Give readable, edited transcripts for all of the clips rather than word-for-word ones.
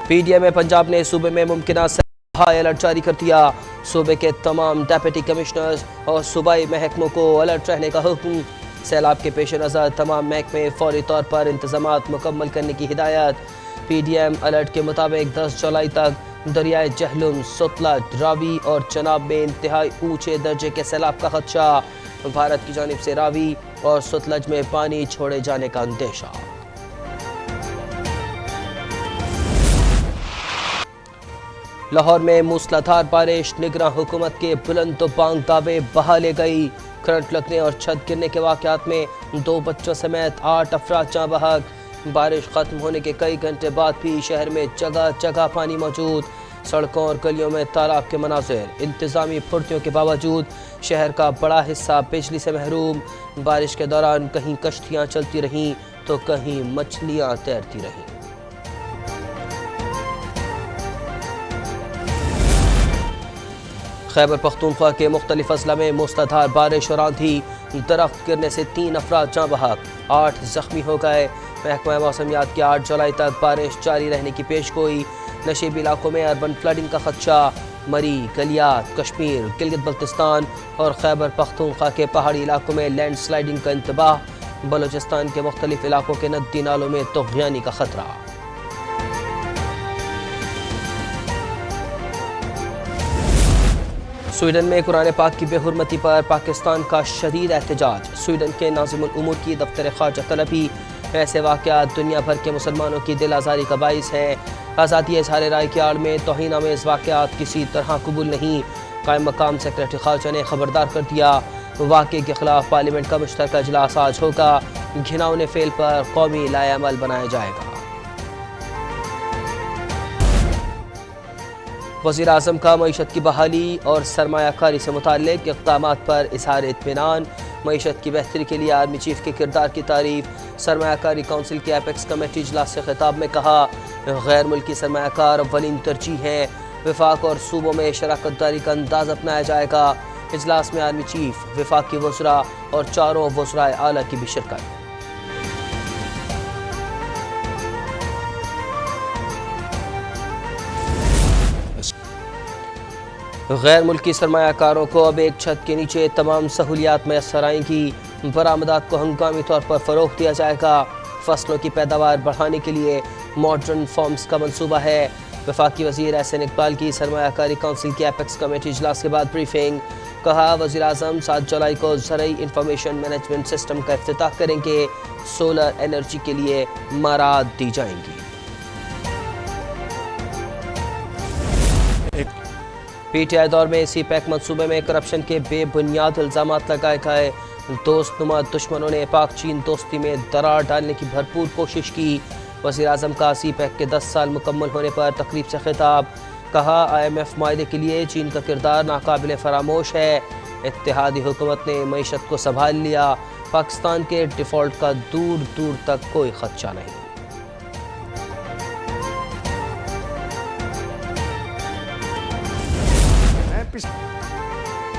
P D M Punjab نے صوبے میں ممکنہ ہائی الرٹ جاری کر دیا۔ صوبے کے تمام ڈپٹی کمشنرز اور صوبائی محکموں کو الرٹ رہنے کا حکم۔ سیلاب کے پیش نظر تمام محکمے فوری طور پر انتظامات مکمل کرنے کی ہدایت۔ پی ڈی ایم الرٹ کے مطابق 10 جولائی تک دریائے جہلم، ستلج، راوی اور چناب میں انتہائی اونچے درجے کے سیلاب کا خدشہ۔ بھارت کی جانب سے راوی اور ستلج میں پانی چھوڑے جانے کا اندیشہ۔ لاہور میں موسلادھار بارش نگراں حکومت کے بلند و بانگ دعوے بہا لے گئی۔ کرنٹ لگنے اور چھت گرنے کے واقعات میں 2 بچوں سمیت 8 افراد جاں بحق۔ بارش ختم ہونے کے کئی گھنٹے بعد بھی شہر میں جگہ جگہ پانی موجود۔ سڑکوں اور گلیوں میں تالاب کے مناظر۔ انتظامی پھرتیوں کے باوجود شہر کا بڑا حصہ بجلی سے محروم۔ بارش کے دوران کہیں کشتیاں چلتی رہیں تو کہیں مچھلیاں تیرتی رہیں۔ خیبر پختونخوا کے مختلف اضلاع میں موسلادھار بارش اور آندھی، درخت گرنے سے 3 افراد جاں بحق، 8 زخمی ہو گئے۔ محکمہ موسمیات کی 8 جولائی تک بارش جاری رہنے کی پیش گوئی۔ نشیبی علاقوں میں اربن فلڈنگ کا خدشہ۔ مری، گلیات، کشمیر، گلگت بلتستان اور خیبر پختونخوا کے پہاڑی علاقوں میں لینڈ سلائیڈنگ کا انتباہ۔ بلوچستان کے مختلف علاقوں کے ندی نالوں میں طغیانی کا خطرہ۔ سویڈن میں قرآن پاک کی بے حرمتی پر پاکستان کا شدید احتجاج۔ سویڈن کے ناظم الامور کی دفتر خارجہ طلبی۔ ایسے واقعات دنیا بھر کے مسلمانوں کی دل آزاری کا باعث ہیں۔ آزادی اظہار رائے کی آڑ میں توہین آمیز واقعات کسی طرح قبول نہیں۔ قائم مقام سیکریٹری خارجہ نے خبردار کر دیا، واقعے کے خلاف پارلیمنٹ کا مشترکہ اجلاس آج ہوگا۔ گھناؤنے فعل پر قومی لائحہ عمل بنایا جائے گا۔ وزیر اعظم کا معیشت کی بحالی اور سرمایہ کاری سے متعلق اقدامات پر اظہار اطمینان۔ معیشت کی بہتری کے لیے آرمی چیف کے کردار کی تعریف۔ سرمایہ کاری کونسل کے ایپیکس کمیٹی اجلاس سے خطاب میں کہا، غیر ملکی سرمایہ کار اولین ترجیح ہیں۔ وفاق اور صوبوں میں شراکت داری کا انداز اپنایا جائے گا۔ اجلاس میں آرمی چیف، وفاقی وزراء اور 4 وزرائے اعلیٰ کی بھی شرکت۔ غیر ملکی سرمایہ کاروں کو اب ایک چھت کے نیچے تمام سہولیات میسر آئیں گی۔ برآمدات کو ہنگامی طور پر فروغ دیا جائے گا۔ فصلوں کی پیداوار بڑھانے کے لیے ماڈرن فارمز کا منصوبہ ہے۔ وفاقی وزیر احسن اقبال کی سرمایہ کاری کونسل کی ایپیکس کمیٹی اجلاس کے بعد بریفنگ۔ کہا، وزیر اعظم 7 جولائی کو زرعی انفارمیشن مینجمنٹ سسٹم کا افتتاح کریں گے۔ سولر انرجی کے لیے مراعات دی جائیں گی۔ پی ٹی آئی دور میں سی پیک منصوبے میں کرپشن کے بے بنیاد الزامات لگائے گئے۔ دوست نما دشمنوں نے پاک چین دوستی میں دراڑ ڈالنے کی بھرپور کوشش کی۔ وزیر اعظم کا سی پیک کے 10 سال مکمل ہونے پر تقریب سے خطاب۔ کہا، آئی ایم ایف معاہدے کے لیے چین کا کردار ناقابل فراموش ہے۔ اتحادی حکومت نے معیشت کو سنبھال لیا۔ پاکستان کے ڈیفالٹ کا دور دور تک کوئی خدشہ نہیں۔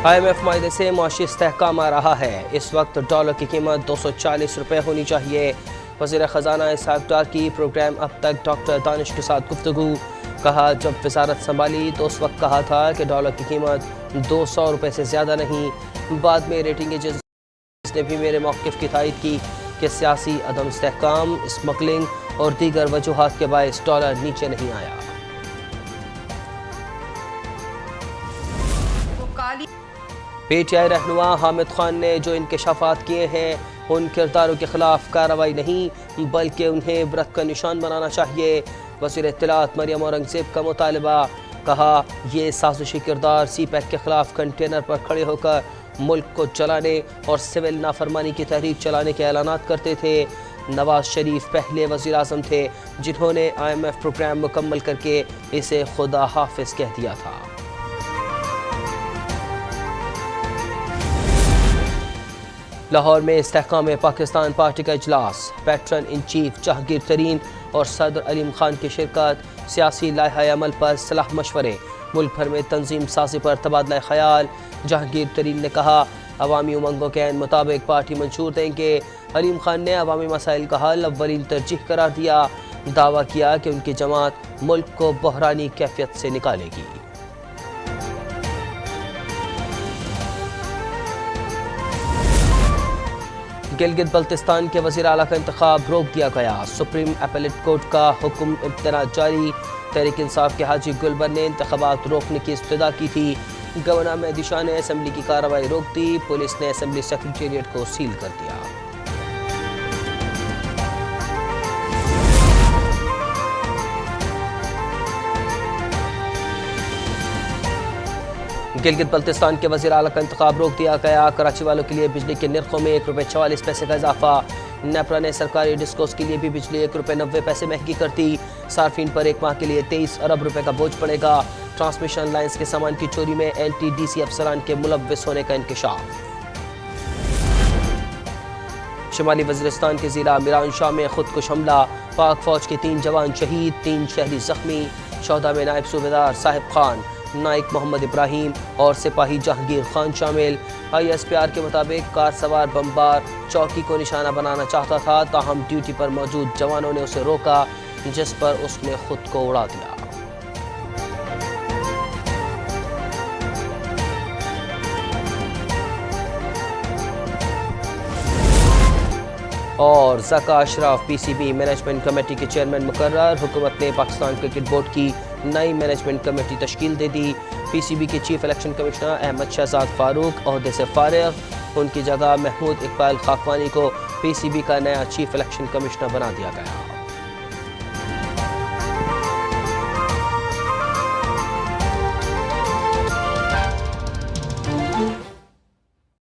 آئی ایم ایف معاہدے سے معاشی استحکام آ رہا ہے۔ اس وقت ڈالر کی قیمت 240 روپے ہونی چاہیے۔ وزیر خزانہ اسحاق ڈار کی پروگرام اب تک ڈاکٹر دانش کے ساتھ گفتگو۔ کہا، جب وزارت سنبھالی تو اس وقت کہا تھا کہ ڈالر کی قیمت 200 روپے سے زیادہ نہیں۔ بعد میں ریٹنگ ایجنسیز نے بھی میرے موقف کی تائید کی کہ سیاسی عدم استحکام، اسمگلنگ اور دیگر وجوہات کے باعث ڈالر نیچے نہیں آیا۔ پی ٹی آئی رہنما حامد خان نے جو انکشافات کیے ہیں ان کرداروں کے خلاف کارروائی نہیں بلکہ انہیں عبرت کا نشان بنانا چاہیے۔ وزیر اطلاعات مریم اورنگزیب کا مطالبہ۔ کہا، یہ سازشی کردار سی پیک کے خلاف کنٹینر پر کھڑے ہو کر ملک کو جلانے اور سول نافرمانی کی تحریک چلانے کے اعلانات کرتے تھے۔ نواز شریف پہلے وزیر اعظم تھے جنہوں نے آئی ایم ایف پروگرام مکمل کر کے اسے خدا حافظ کہہ دیا تھا۔ لاہور میں استحکام پاکستان پارٹی کا اجلاس۔ پیٹرن ان چیف جہانگیر ترین اور صدر علیم خان کی شرکت۔ سیاسی لائحہ عمل پر صلاح مشورے۔ ملک بھر میں تنظیم سازی پر تبادلہ خیال۔ جہانگیر ترین نے کہا، عوامی امنگوں کے عین مطابق پارٹی منشور دیں گے۔ علیم خان نے عوامی مسائل کا حل اولین ترجیح قرار دیا۔ دعویٰ کیا کہ ان کی جماعت ملک کو بحرانی کیفیت سے نکالے گی۔ گلگت بلتستان کے وزیر اعلیٰ کا انتخاب روک دیا گیا، سپریم اپیلیٹ کورٹ کا حکم امتناع جاری۔ تحریک انصاف کے حاجی گلبر نے انتخابات روکنے کی استدعا کی تھی۔ گورنر مہدی شاہ نے اسمبلی کی کارروائی روک دی، پولیس نے اسمبلی سیکریٹریٹ کو سیل کر دیا۔ گلگت بلتستان کے وزیر اعلیٰ کا انتخاب روک دیا گیا، کراچی والوں کے لیے بجلی کے نرخوں میں ₹1.44 کا اضافہ۔ نیپرا نے سرکاری ڈسکوز کے لیے بھی بجلی ₹1.90 مہنگی کر دی۔ صارفین پر ایک ماہ کے لیے 23 ارب روپے کا بوجھ پڑے گا۔ ٹرانسمیشن لائنز کے سامان کی چوری میں NTDC افسران کے ملوث ہونے کا انکشاف۔ شمالی وزیرستان کے ضلع میران شاہ میں خودکش حملہ، پاک فوج کے 3 جوان شہید، 3 شہری زخمی۔ شہداء میں نائب صوبیدار صاحب خان، نائک محمد ابراہیم اور سپاہی جہانگیر خان شامل۔ ISPR کے مطابق کار سوار بمبار چوکی کو نشانہ بنانا چاہتا تھا، تاہم ڈیوٹی پر موجود جوانوں نے اسے روکا، جس پر اس نے خود کو اڑا دیا۔ اور ذکا اشرف PCB مینجمنٹ کمیٹی کے چیئرمین مقرر، حکومت نے پاکستان کرکٹ بورڈ کی نئی مینجمنٹ کمیٹی تشکیل دے دی۔ PCB کے chief election commissioner Ahmad Shahzad Farooq عہدے سے فارغ، ان کی جگہ محمود اقبال خاکوانی کو PCB کا نیا چیف الیکشن کمشنر بنا دیا گیا۔